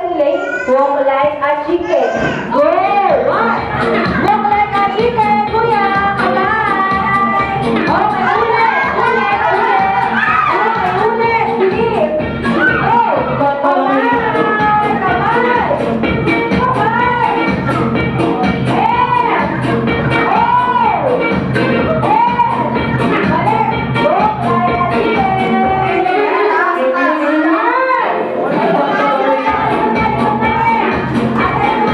Slay, walk like a chicken. Yeah, what? Walk like a chicken, kuya, kamay. Okay, ulit, ulit, ulit. Okay, ulit, bilis. Oh, kamay, kamay. Kamay. Yeah. Oh. Yeah. Balik. Walk like a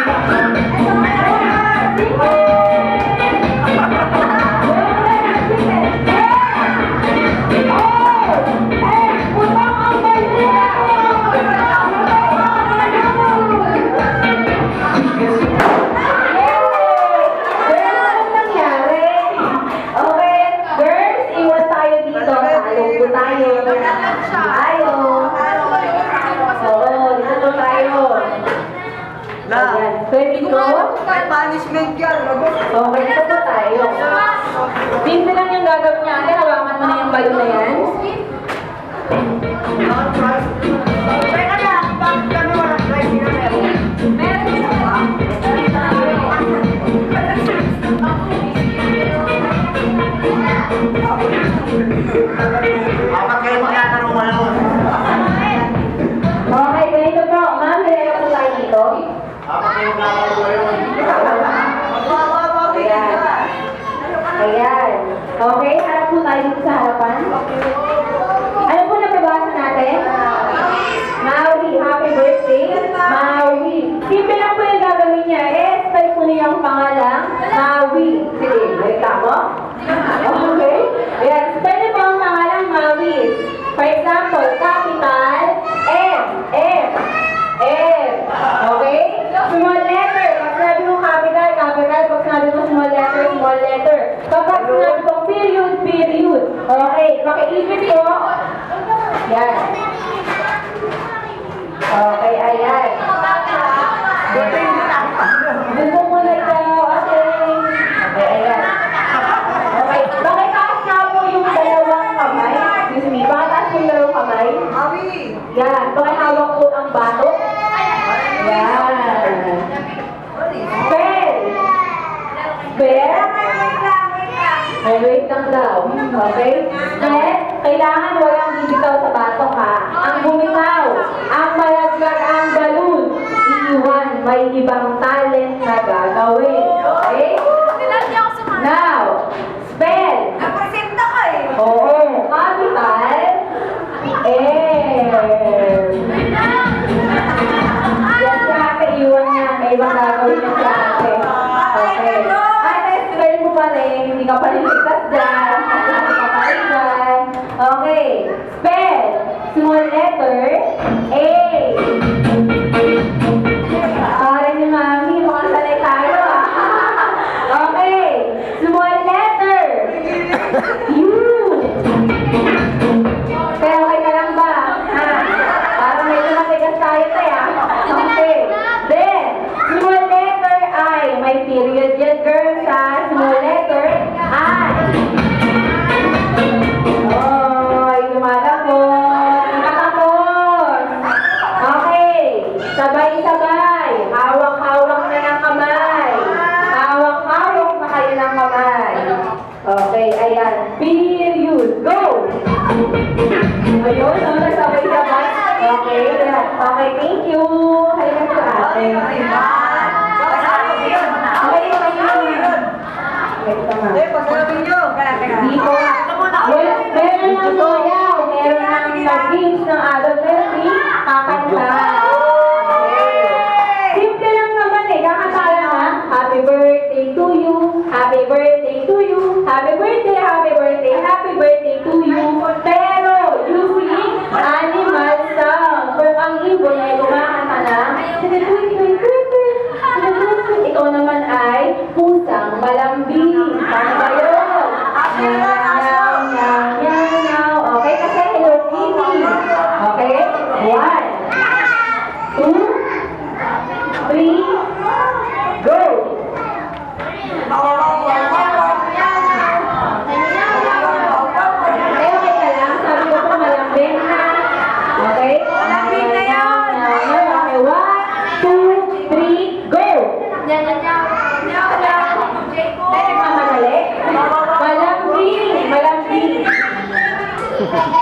chicken. Pwede ko? May punishment yan. Okay, ito po tayo. Simple lang yung gagawin niya. Ate, hawakan mo na yung balon na yan. Teka lang, bakit kami walang try sila meron? Apat kayo maglalaro ngayon. Okay, ganito po. Ma'am, nilagay po tayo dito. Apat kayo maglalaro ngayon. Ayan. Ayan. Okay, harap po tayo dito sa harapan. Ano po nababasa natin? Maui, happy birthday. Maui. Simple lang po yung gagawin niya. Spell po niya yung pangalang Maui. Sige, balik mo. Okay? Ayan, spell niyo po ang pangalang Maui. For example, capital M. M. M. Okay? Small letter. Pag sinabi mo capital, capital. Pag sinabi mo small letter, small letter. Kapag sinabi mo period, period. Okay, pakiipit ko. Yan. Okay, ayan. Doon po muna ikaw, okay. Okay, ayan. Okay, pakitaas nga po yung dalawang kamay. Excuse me, pakitaas yung dalawang kamay. Awi! Yan, pakihawak po ang batok. Yan. Spell. Spell. Ay, wait lang daw. Okay? Spell. Kailangan walang bibitaw sa batok ha. Ang bumitaw, ang malaglag ang balon, iiwan, may ibang talent na gagawin. Okay? Now, spell. Napresenta ka eh! Oo, capital. Yan si ate, iwan niya. May ibang gagawin niya si ate. Okay. Ate, spell mo pa rin. Hindi ka pa rin ligtas dyan. Hindi ka pa rin dyan. Okay. Spell. Small letter. A. Parang ni mami, mukhang sanay tayo ah. Okay. Small letter. U. Pero okay ka lang ba? Ha? Parang medyo matigas tayo tayo ah. Okay. Then, small letter I. May period yan, girls ha. Small letter I. Oh, lumalabot. Nakatapos. Okay. Sabay-sabay. Hawak-hawak na ng kamay. Hawak-hawak na kayo ng kamay. Okay, ayan. Period. Go! Ayun, no? Nagsabay-sabay. Okay, ayan. Okay, thank you. Halika sa ate. Okay, Pasabi nyo! dito. Meron ng sayaw, meron ng games ng adult, meron din kakanta. Simple lang naman eh, kakanta lang ha. Happy birthday to you, happy birthday to you, happy birthday, happy birthday, happy birthday to you. Happy